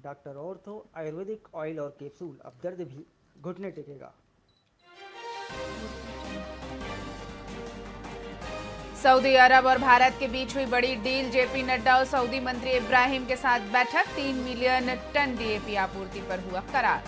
Doctor ortho Ayurvedic oil और capsule, अब दर्द भी घुटने टेकेगा। सऊदी अरब और भारत के बीच हुई बड़ी डील। जेपी नड्डा और सऊदी मंत्री इब्राहिम के साथ बैठक। 3 मिलियन टन डीएपी आपूर्ति पर हुआ करार।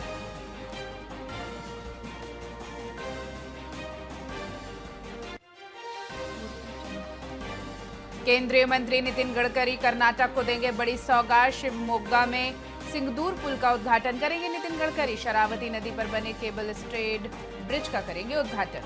केंद्रीय मंत्री नितिन गडकरी कर्नाटक को देंगे बड़ी सौगात। शिवमोग्गा में सिंगदूर पुल का उद्घाटन करेंगे नितिन गडकरी। शरावती नदी पर बने केबल स्ट्रेड ब्रिज का करेंगे उद्घाटन।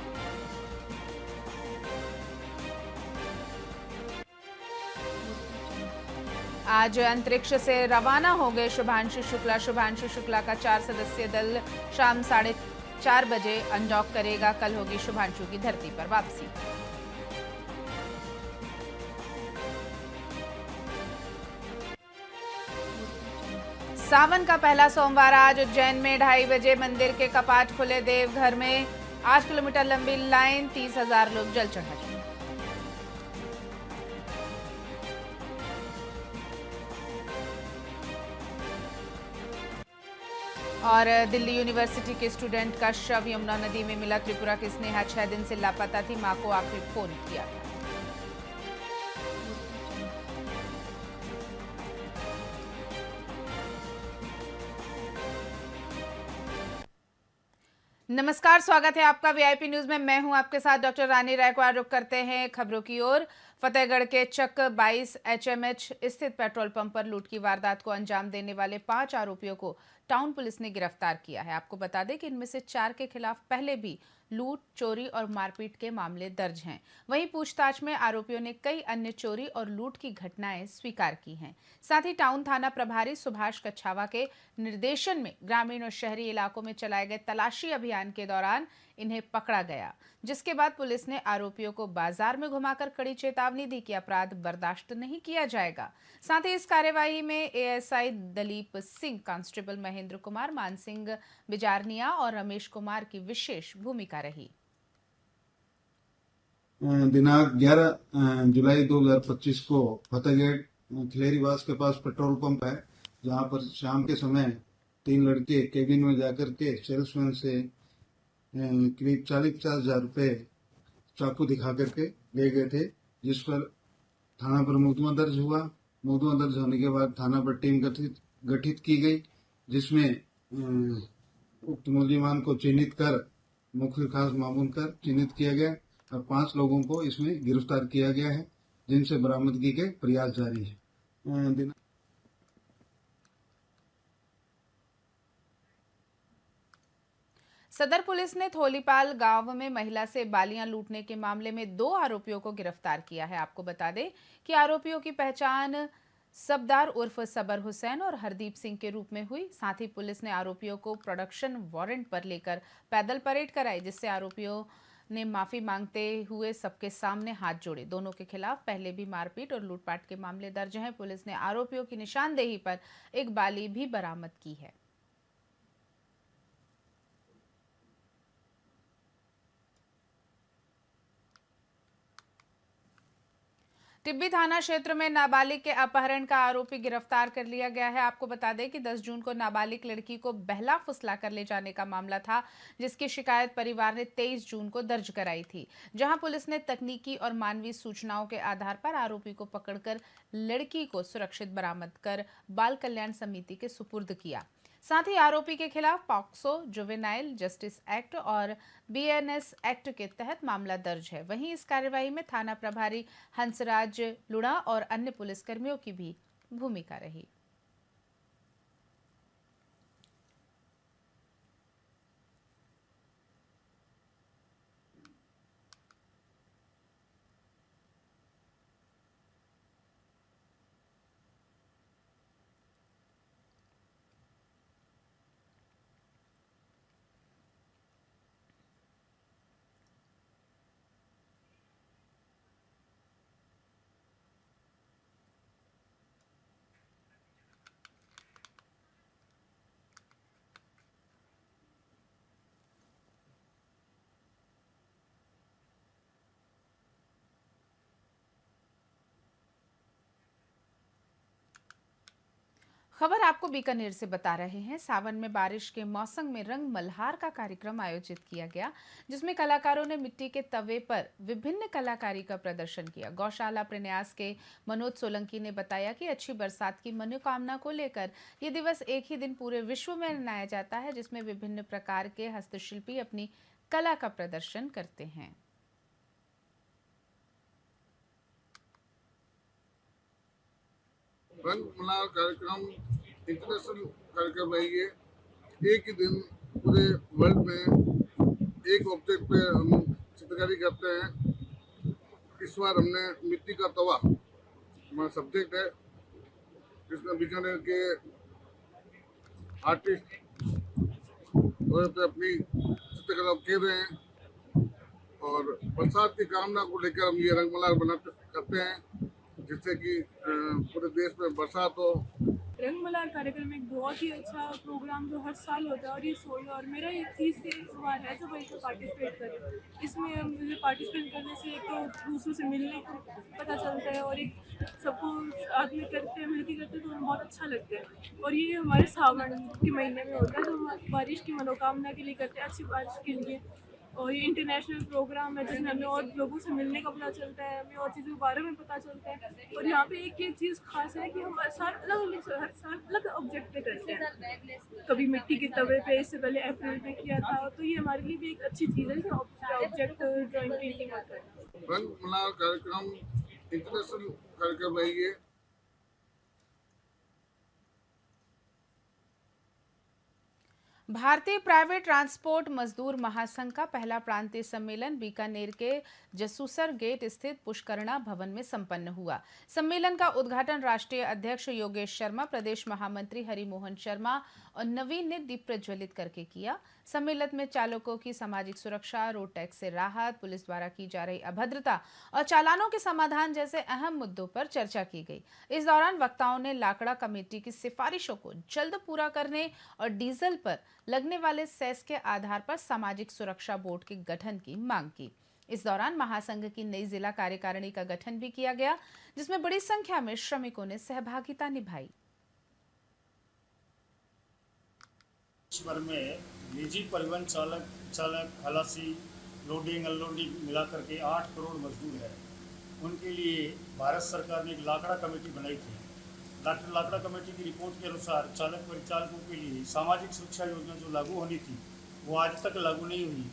आज अंतरिक्ष से रवाना हो गए शुभांशु शुक्ला। शुभांशु शुक्ला का 4 सदस्यीय दल शाम 4:30 बजे अनडॉक करेगा। कल होगी शुभांशु की धरती पर वापसी। सावन का पहला सोमवार आज उज्जैन में 2:30 बजे मंदिर के कपाट खुले। देवघर में 8 किलोमीटर लंबी लाइन, 30,000 लोग जल चढ़ाए। और दिल्ली यूनिवर्सिटी के स्टूडेंट का शव यमुना नदी में मिला। त्रिपुरा की स्नेहा 6 दिन से लापता थी। मां को आखिरी फोन किया था। नमस्कार, स्वागत है आपका वीआईपी न्यूज में। मैं हूं आपके साथ डॉक्टर रानी रायकवाड़। रुक करते हैं खबरों की ओर। फतेहगढ़ के चक 22 एचएमएच स्थित पेट्रोल पंप पर लूट की वारदात को अंजाम देने वाले 5 आरोपियों को टाउन पुलिस ने गिरफ्तार किया है। आपको बता दें कि इनमें से 4 के खिलाफ पहले भी लूट, चोरी और मारपीट के मामले दर्ज हैं। वहीं पूछताछ में आरोपियों ने कई अन्य चोरी और लूट की घटनाएं स्वीकार की हैं। साथ ही टाउन थाना प्रभारी सुभाष कच्छावा के निर्देशन में ग्रामीण और शहरी इलाकों में चलाए गए तलाशी अभियान के दौरान इन्हें पकड़ा गया, जिसके बाद पुलिस ने आरोपियों को बाजार में घुमाकर कड़ी चेतावनी दी कि अपराध बर्दाश्त नहीं किया जाएगा। साथ ही इस कार्यवाही में एएसआई दलीप सिंह, कांस्टेबल महेंद्र कुमार, मान सिंह बिजारनिया और रमेश कुमार की विशेष भूमिका रही। दिनांक 11 जुलाई 2025 को फतेहगढ़ खिलेरीवास के पास पेट्रोल पंप है, जहां पर शाम के समय 3 लड़के केबिन में जाकर के सेल्समैन से करीब 40-50 हजार रुपए चाकू दिखा करके ले गए थे, जिस पर थाना पर मुकदमा दर्ज हुआ। मुकदमा दर्ज होने के बाद थाना पर टीम गठित की गई, जिसमें उक्त मुलजिमान को चिन्हित कर मुख्य खास मामूल कर चिन्हित किया गया और 5 लोगों को इसमें गिरफ्तार किया गया है, जिनसे बरामदगी के प्रयास जारी है। सदर पुलिस ने थोलीपाल गांव में महिला से बालियां लूटने के मामले में 2 आरोपियों को गिरफ्तार किया है। आपको बता दें कि आरोपियों की पहचान सबदार उर्फ सबर हुसैन और हरदीप सिंह के रूप में हुई। साथ ही पुलिस ने आरोपियों को प्रोडक्शन वारंट पर लेकर पैदल परेड कराई, जिससे आरोपियों ने माफी मांगते हुए सबके सामने हाथ जोड़े। दोनों के खिलाफ पहले भी मारपीट और लूटपाट के मामले दर्ज हैं। पुलिस ने आरोपियों की निशानदेही पर एक बाली भी बरामद की है। टिब्बी थाना क्षेत्र में नाबालिग के अपहरण का आरोपी गिरफ्तार कर लिया गया है। आपको बता दें कि 10 जून को नाबालिग लड़की को बहला फुसला कर ले जाने का मामला था, जिसकी शिकायत परिवार ने 23 जून को दर्ज कराई थी, जहां पुलिस ने तकनीकी और मानवीय सूचनाओं के आधार पर आरोपी को पकड़कर लड़की को सुरक्षित बरामद कर बाल कल्याण समिति के सुपुर्द किया। साथ ही आरोपी के खिलाफ पॉक्सो, जुवेनाइल जस्टिस एक्ट और बीएनएस एक्ट के तहत मामला दर्ज है। वहीं इस कार्यवाही में थाना प्रभारी हंसराज लुड़ा और अन्य पुलिसकर्मियों की भी भूमिका रही। खबर आपको बीकानेर से बता रहे हैं। सावन में बारिश के मौसम में रंग मल्हार का कार्यक्रम आयोजित किया गया, जिसमें कलाकारों ने मिट्टी के तवे पर विभिन्न कलाकारी का प्रदर्शन किया। गौशाला प्रन्यास के मनोज सोलंकी ने बताया कि अच्छी बरसात की मनोकामना को लेकर ये दिवस एक ही दिन पूरे विश्व में मनाया जाता है, जिसमें विभिन्न प्रकार के हस्तशिल्पी अपनी कला का प्रदर्शन करते हैं। रंग मल्हार कार्यक्रम इंटरनेशनल कार्यक्रम है। ये एक ही दिन पूरे वर्ल्ड में एक ऑब्जेक्ट पे हम चित्रकारी करते हैं। इस बार हमने मिट्टी का तवा हमारा सब्जेक्ट है, जिसमें बीकानेर के आर्टिस्ट और पे अपनी चित्रकला खेल रहे हैं और बरसात की कामना को लेकर हम ये रंग मल्हार बनाते करते हैं, जिससे कि पूरे देश में बरसात हो। रंग मल्हार कार्यक्रम एक बहुत ही अच्छा प्रोग्राम जो हर साल होता है और ये और मेरा एक चीज़ से इस बार है जब मैं इसमें पार्टिसिपेट करें। इसमें मुझे पार्टिसिपेट करने से एक तो दूसरों से मिलने को पता चलता है और एक सबको साथ में करते हैं, मिलकर करते हैं तो हमें बहुत अच्छा लगता है। और ये हमारे सावन के महीने में होता है, जो हम बारिश की मनोकामना के लिए करते हैं, अच्छी बारिश के लिए। और ये इंटरनेशनल प्रोग्राम है जिसमें हमें और लोगों से मिलने का पता चलता है, हमें और चीज़ों के बारे में पता चलता है। और यहाँ पे एक चीज़ खास है कि हम हर साल अलग ऑब्जेक्ट पे करते हैं। कभी मिट्टी के तवे पे, इससे पहले अप्रैल पे किया था, तो ये हमारे लिए भी एक अच्छी चीज़ है कि ऑब्जेक्ट ड्राइंग पेंटिंग होता है। रंग मल्हार कार्यक्रम इंटरनेशनल कार्यक्रम है। ये भारतीय प्राइवेट ट्रांसपोर्ट मजदूर महासंघ का पहला प्रांतीय सम्मेलन बीकानेर के जसूसर गेट स्थित पुष्करणा भवन में संपन्न हुआ। सम्मेलन का उद्घाटन राष्ट्रीय अध्यक्ष योगेश शर्मा, प्रदेश महामंत्री हरिमोहन शर्मा और नवीन ने दीप प्रज्वलित करके किया। सम्मेलन में चालकों की सामाजिक सुरक्षा, रोड टैक्स से राहत, पुलिस द्वारा की जा रही अभद्रता और चालानों के समाधान जैसे अहम मुद्दों पर चर्चा की गई। इस दौरान वक्ताओं ने लाकड़ा कमेटी की सिफारिशों को जल्द पूरा करने और डीजल पर लगने वाले सेस के आधार पर सामाजिक सुरक्षा बोर्ड के गठन की मांग की। इस दौरान महासंघ की नई जिला कार्यकारिणी का गठन भी किया गया, जिसमें बड़ी संख्या में श्रमिकों ने सहभागिता निभाई। देश भर में निजी परिवहन चालक, खलासी, लोडिंग अनलोडिंग मिलाकर के 8 करोड़ मजदूर हैं। उनके लिए भारत सरकार ने एक लाकड़ा कमेटी बनाई थी। लाकड़ा कमेटी की रिपोर्ट के अनुसार चालक परिचालकों के लिए सामाजिक सुरक्षा योजना जो लागू होनी थी वो आज तक लागू नहीं हुई।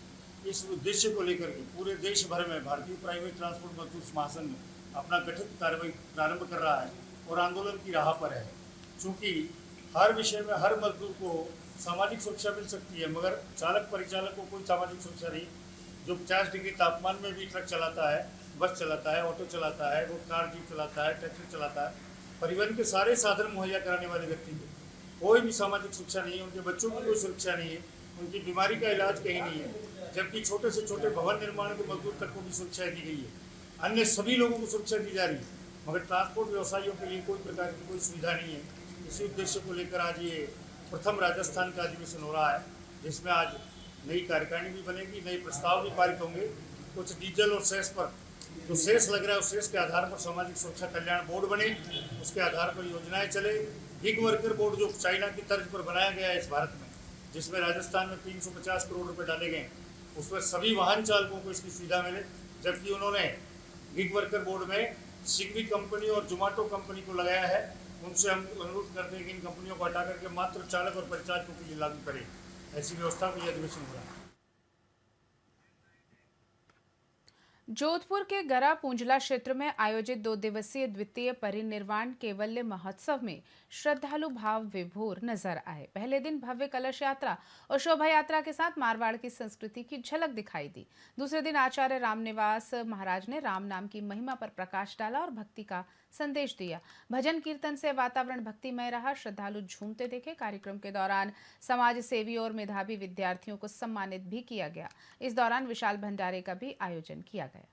इस उद्देश्य को लेकर के पूरे देश भर में भारतीय प्राइवेट ट्रांसपोर्ट मजदूर महासंघ अपना गठित कार्रवाई प्रारंभ कर रहा है और आंदोलन की राह पर है। चूँकि हर विषय में हर मजदूर को सामाजिक सुरक्षा मिल सकती है, मगर चालक परिचालक को कोई सामाजिक सुरक्षा नहीं। जो 50 डिग्री तापमान में भी ट्रक चलाता है, बस चलाता है, ऑटो चलाता है, वो कार जीप चलाता है, ट्रैक्टर चलाता है, परिवहन के सारे साधन मुहैया कराने वाले व्यक्ति को कोई भी सामाजिक सुरक्षा नहीं है। उनके बच्चों की कोई सुरक्षा नहीं है, उनकी बीमारी का इलाज कहीं नहीं है। जबकि छोटे से छोटे भवन निर्माण के मजदूर तक को भी सुरक्षा दी गई है, अन्य सभी लोगों को सुरक्षा दी जा रही है, मगर ट्रांसपोर्ट व्यवसायियों के लिए कोई प्रकार की कोई सुविधा नहीं है। इसी उद्देश्य को लेकर आज ये प्रथम राजस्थान का अधिवेशन हो रहा है, जिसमें आज नई कार्यकारिणी भी बनेगी, नए प्रस्ताव भी पारित होंगे। कुछ डीजल और सेस पर जो सेस लग रहा है उस सेस के आधार पर सामाजिक सुरक्षा कल्याण बोर्ड बने, उसके आधार पर योजनाएं चले। गिग वर्कर बोर्ड जो चाइना की तर्ज पर बनाया गया है इस भारत में, जिसमें राजस्थान में 350 करोड़ रुपए डाले गए, उसमें सभी वाहन चालकों को इसकी सुविधा मिले। जबकि उन्होंने गिग वर्कर बोर्ड में स्विगी कंपनी और जोमेटो कंपनी को लगाया है। उनसे हम अनुरोध करते हैं कि इन कंपनियों को हटा करके मात्र चालक और परिचालकों के लिए लागू करें। ऐसी व्यवस्था को यह अधिवेशन हो रहा है। जोधपुर के गरा पूंजला क्षेत्र में आयोजित 2 दिवसीय द्वितीय परिनिर्वाण कैवल्य महोत्सव में श्रद्धालु भाव विभोर नजर आए। पहले दिन भव्य कलश यात्रा और शोभा यात्रा के साथ मारवाड़ की संस्कृति की झलक दिखाई दी। दूसरे दिन आचार्य रामनिवास महाराज ने राम नाम की महिमा पर प्रकाश डाला और भक्ति का संदेश दिया। भजन कीर्तन से वातावरण भक्तिमय रहा, श्रद्धालु झूमते देखे। कार्यक्रम के दौरान समाज सेवी और मेधावी विद्यार्थियों को सम्मानित भी किया गया। इस दौरान विशाल भंडारे का भी आयोजन किया गया।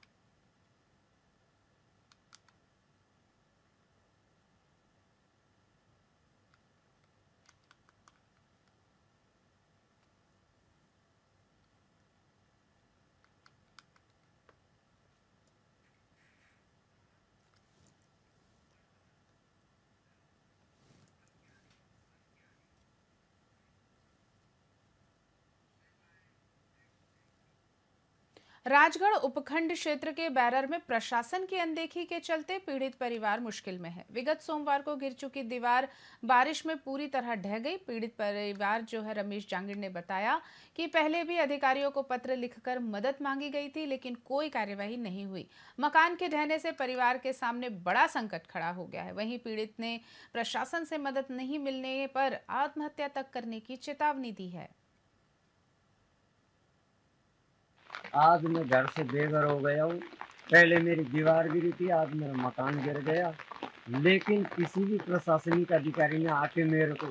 राजगढ़ उपखंड क्षेत्र के बैरर में प्रशासन की अनदेखी के चलते पीड़ित परिवार मुश्किल में है। विगत सोमवार को गिर चुकी दीवार बारिश में पूरी तरह ढह गई। पीड़ित परिवार जो है रमेश जांगिड़ ने बताया कि पहले भी अधिकारियों को पत्र लिखकर मदद मांगी गई थी, लेकिन कोई कार्यवाही नहीं हुई। मकान के ढहने से परिवार के सामने बड़ा संकट खड़ा हो गया है। वहीं पीड़ित ने प्रशासन से मदद नहीं मिलने पर आत्महत्या तक करने की चेतावनी दी है। आज मैं घर से बेघर हो गया हूँ। पहले मेरी दीवार गिरी थी, आज मेरा मकान गिर गया, लेकिन किसी भी प्रशासनिक अधिकारी ने आके मेरे को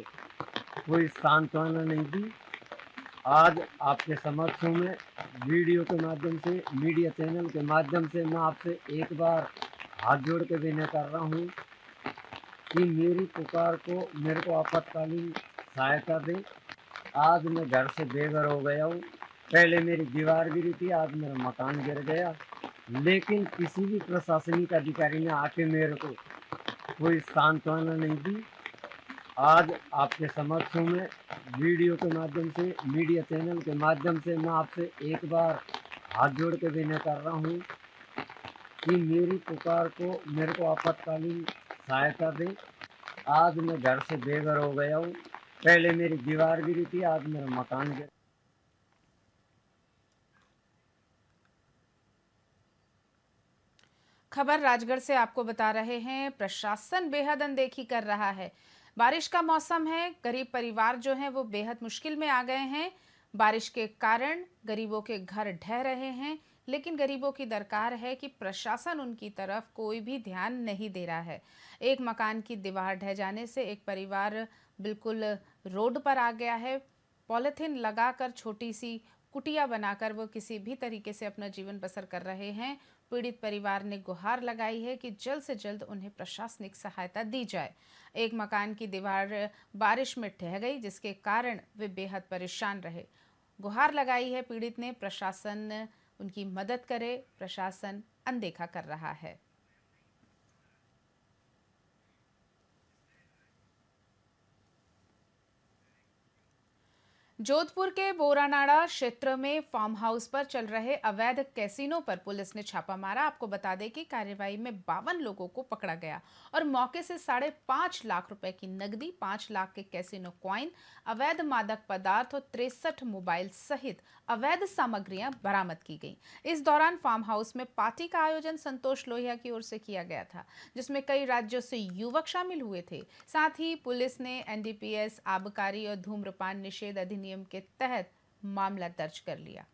कोई सांत्वना नहीं दी। आज आपके समक्ष हूँ मैं वीडियो के माध्यम से, मीडिया चैनल के माध्यम से मैं आपसे एक बार हाथ जोड़ के विनय कर रहा हूँ कि मेरी पुकार को मेरे को आपातकालीन सहायता दें। आज मैं घर से बेघर हो गया हूँ। पहले मेरी दीवार गिरी थी, आज मेरा मकान गिर गया, लेकिन किसी भी प्रशासनिक अधिकारी ने आके मेरे को कोई सांत्वना नहीं दी। आज आपके समक्ष हूँ मैं वीडियो के माध्यम से, मीडिया चैनल के माध्यम से मैं आपसे एक बार हाथ जोड़ के विनय कर रहा हूँ कि मेरी पुकार को मेरे को आपातकालीन सहायता दें। आज मैं घर से बेघर हो गया हूँ। पहले मेरी दीवार गिरी थी, आज मेरा मकान गिर। खबर राजगढ़ से आपको बता रहे हैं, प्रशासन बेहद अनदेखी कर रहा है। बारिश का मौसम है, गरीब परिवार जो हैं वो बेहद मुश्किल में आ गए हैं। बारिश के कारण गरीबों के घर ढह रहे हैं, लेकिन गरीबों की दरकार है कि प्रशासन उनकी तरफ कोई भी ध्यान नहीं दे रहा है। एक मकान की दीवार ढह जाने से एक परिवार बिल्कुल रोड पर आ गया है। पॉलिथीन लगाकर छोटी सी कुटिया बनाकर वो किसी भी तरीके से अपना जीवन बसर कर रहे हैं। पीड़ित परिवार ने गुहार लगाई है कि जल्द से जल्द उन्हें प्रशासनिक सहायता दी जाए। एक मकान की दीवार बारिश में ढह गई, जिसके कारण वे बेहद परेशान रहे। गुहार लगाई है पीड़ित ने, प्रशासन उनकी मदद करे, प्रशासन अनदेखा कर रहा है। जोधपुर के बोरानाड़ा क्षेत्र में फार्म हाउस पर चल रहे अवैध कैसीनो पर पुलिस ने छापा मारा। आपको बता दें कि कार्यवाही में 52 लोगों को पकड़ा गया और मौके से 5.5 लाख रुपए की नकदी, 5 लाख के कैसीनो कॉइन, अवैध मादक पदार्थ और 63 मोबाइल सहित अवैध सामग्रियां बरामद की गई। इस दौरान फार्म हाउस में पार्टी का आयोजन संतोष लोहिया की ओर से किया गया था, जिसमें कई राज्यों से युवक शामिल हुए थे। साथ ही पुलिस ने एनडीपीएस, आबकारी और धूम्रपान निषेध अधिनियम के तहत मामला दर्ज कर लिया।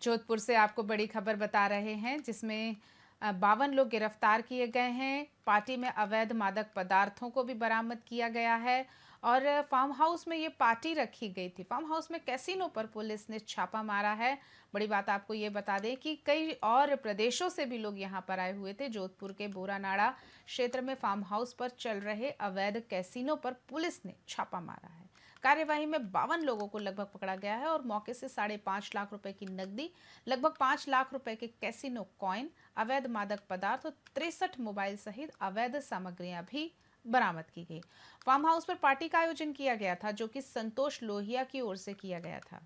जोधपुर से आपको बड़ी खबर बता रहे हैं, जिसमें 52 लोग गिरफ्तार किए गए हैं। पार्टी में अवैध मादक पदार्थों को भी बरामद किया गया है और फार्म हाउस में ये पार्टी रखी गई थी। फार्म हाउस में कैसीनो पर पुलिस ने छापा मारा है। बड़ी बात आपको ये बता दें कि कई और प्रदेशों से भी लोग यहाँ पर आए हुए थे। जोधपुर के बोरानाड़ा क्षेत्र में फार्म हाउस पर चल रहे अवैध कैसीनो पर पुलिस ने छापा मारा है। कार्यवाही में 52 लोगों को लगभग पकड़ा गया है और मौके से 5.5 लाख रुपए की नकदी, लगभग 5 लाख रुपए के कैसीनो कॉइन, अवैध मादक पदार्थ और 63 मोबाइल सहित अवैध सामग्रियां भी बरामद की गई। फार्म हाउस पर पार्टी का आयोजन किया गया था, जो कि संतोष लोहिया की ओर से किया गया था,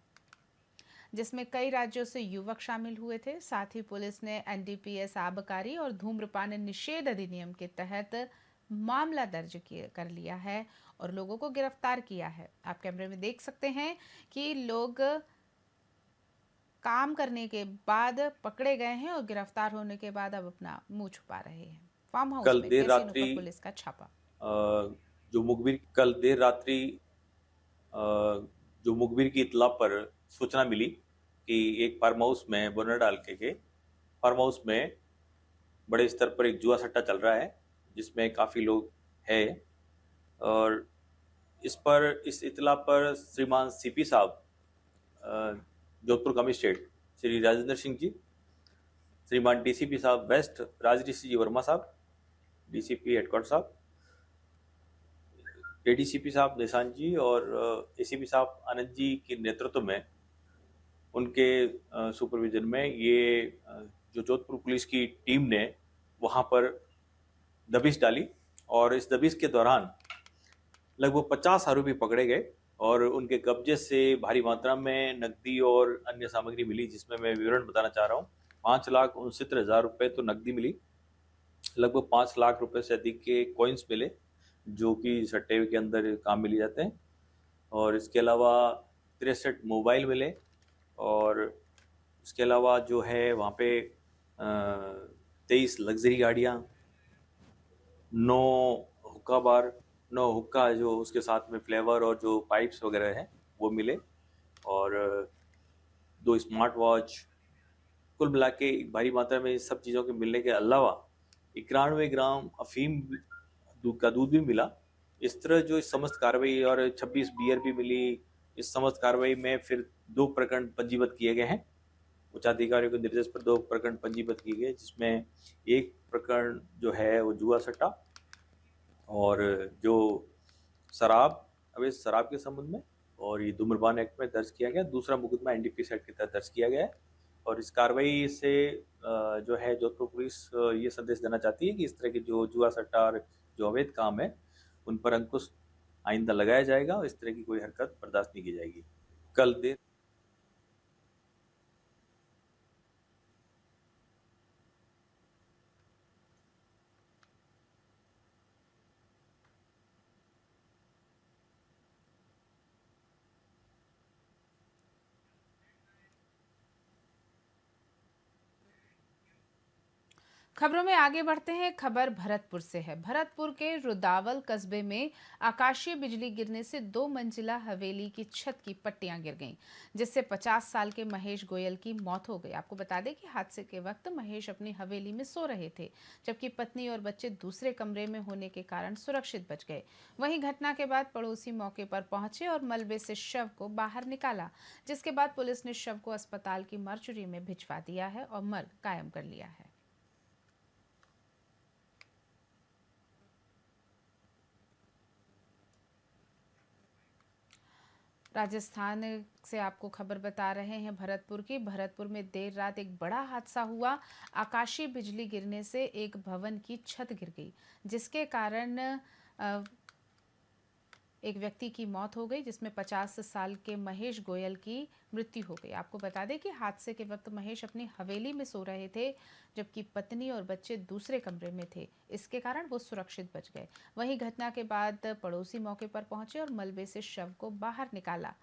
जिसमें कई राज्यों से युवक शामिल हुए थे। साथ ही पुलिस ने एनडीपीएस, आबकारी और धूम्रपान निषेध अधिनियम के तहत मामला दर्ज कर लिया है और लोगों को गिरफ्तार किया है। आप कैमरे में देख सकते हैं कि लोग काम करने के बाद पकड़े गए हैं और गिरफ्तार होने के बाद अब अपना मुंह छुपा रहे हैं। फार्म हाउस कल में देर कैसीनो रात्रि पर पुलिस का छापा। कल देर रात्रि जो मुखबिर की इत्तला पर सूचना मिली कि एक फार्म हाउस में बोरानाड़ा हल्के के फार्म हाउस में बड़े स्तर पर एक जुआ सट्टा चल रहा है, जिसमें काफ़ी लोग हैं। और इस इत्तला पर श्रीमान सीपी साहब, जोधपुर कमिश्नरेट श्री राजेंद्र सिंह जी, श्रीमान डीसीपी साहब वेस्ट राजऋषि जी वर्मा साहब, डीसीपी हेडक्वार्टर साहब, एडीसीपी साहब निशांत जी और एसीपी साहब आनंद जी के नेतृत्व में, उनके सुपरविजन में ये जो जोधपुर पुलिस की टीम ने वहाँ पर दबिश डाली और इस दबिश के दौरान लगभग 50 आरोपी पकड़े गए और उनके कब्जे से भारी मात्रा में नकदी और अन्य सामग्री मिली, जिसमें मैं विवरण बताना चाह रहा हूँ। 5,69,000 रुपये तो नकदी मिली, लगभग 5 लाख रुपए से अधिक के कॉइन्स मिले जो कि सट्टे के अंदर काम में लिए जाते हैं, और इसके अलावा 63 मोबाइल मिले, और इसके अलावा जो है वहाँ पे 23 लग्जरी गाड़ियाँ, 9 हुक्का बार, 9 हुक्का जो उसके साथ में फ्लेवर और जो पाइप्स वगैरह हैं वो मिले, और 2 स्मार्ट वॉच। कुल मिला के भारी मात्रा में इस सब चीज़ों के मिलने के अलावा 91 ग्राम अफीम का दूध भी मिला। इस तरह जो इस समस्त कार्रवाई, और 26 बियर भी मिली। इस समस्त कार्रवाई में फिर 2 प्रकरण पंजीबद्ध किए गए हैं। उच्चाधिकारियों के निर्देश पर 2 प्रकरण पंजीबद्ध किए गए, जिसमें एक प्रकरण जो है वो जुआ सट्टा और जो अवैध शराब के संबंध में, और ये धूम्रपान एक्ट में दर्ज किया गया। दूसरा मुकदमा एनडीपीएस एक्ट के तहत दर्ज किया गया है। और इस कार्रवाई से जो है जोधपुर पुलिस ये संदेश देना चाहती है कि इस तरह के जो जुआ सट्टा और जो अवैध काम है उन पर अंकुश आइंदा लगाया जाएगा और इस तरह की कोई हरकत बर्दाश्त नहीं की जाएगी। कल देर खबरों में आगे बढ़ते हैं। खबर भरतपुर से है। भरतपुर के रुदावल कस्बे में आकाशीय बिजली गिरने से 2 मंजिला हवेली की छत की पट्टियां गिर गईं, जिससे 50 साल के महेश गोयल की मौत हो गई। आपको बता दें कि हादसे के वक्त महेश अपनी हवेली में सो रहे थे, जबकि पत्नी और बच्चे दूसरे कमरे में होने के कारण सुरक्षित बच गए। वहीं घटना के बाद पड़ोसी मौके पर पहुंचे और मलबे से शव को बाहर निकाला, जिसके बाद पुलिस ने शव को अस्पताल की मर्चुरी में भिजवा दिया है और मर्ग कायम कर लिया है। राजस्थान से आपको खबर बता रहे हैं भरतपुर की। भरतपुर में देर रात एक बड़ा हादसा हुआ। आकाशीय बिजली गिरने से एक भवन की छत गिर गई, जिसके कारण एक व्यक्ति की मौत हो गई, जिसमें 50 साल के महेश गोयल की मृत्यु हो गई। आपको बता दें कि हादसे के वक्त महेश अपनी हवेली में सो रहे थे, जबकि पत्नी और बच्चे दूसरे कमरे में थे। इसके कारण वो सुरक्षित बच गए। वहीं घटना के बाद पड़ोसी मौके पर पहुंचे और मलबे से शव को बाहर निकाला,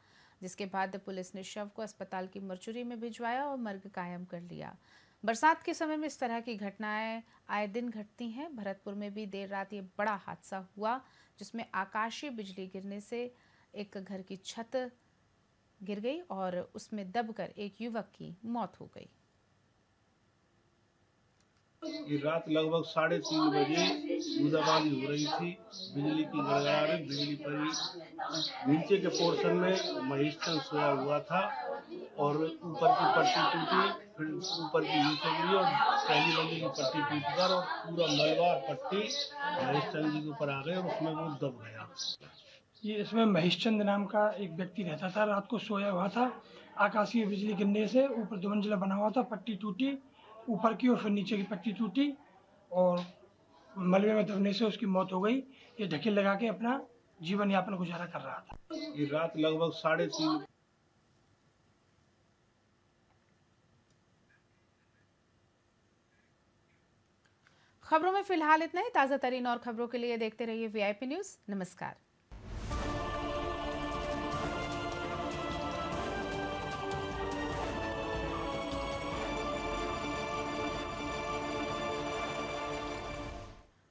जिसके बाद पुलिस ने शव को अस्पताल की मर्चुरी में भिजवाया और मर्ग कायम कर लिया। बरसात के समय में इस तरह की घटनाएं आए दिन घटती हैं। भरतपुर में भी देर रात ये बड़ा हादसा हुआ, जिसमें आकाशीय बिजली गिरने से एक घर की छत गिर गई और उसमें दबकर एक युवक की मौत हो गई। ये रात लगभग 3:30 बजे बूंदाबांदी हो रही थी। बिजली की गड़गड़ाहट, बिजली पड़ी। नीचे के पोर्शन में महेश चंद सोया हुआ था और ऊपर की पट्टी टूटी, फिर ऊपर की नीचे गिरी और पहली मंजिल की पट्टी टूटकर और पूरा मलबा पट्टी महेश चंद जी के ऊपर आ गए और उसमें वो दब गया। ये इसमें महेश चंद नाम का एक व्यक्ति रहता था। रात को सोया हुआ था। आकाशीय बिजली गिरने से ऊपर 2 मंजिला बना हुआ था, पट्टी टूटी ऊपर की और फिर नीचे की पट्टी टूटी और मलबे में दबने से उसकी मौत हो गई। ये ढकेल लगा के अपना जीवन यापन गुजारा कर रहा था। ये रात लगभग 3:30। खबरों में फिलहाल इतना ही। ताज़ा तरीन और खबरों के लिए देखते रहिए VIP न्यूज़। नमस्कार।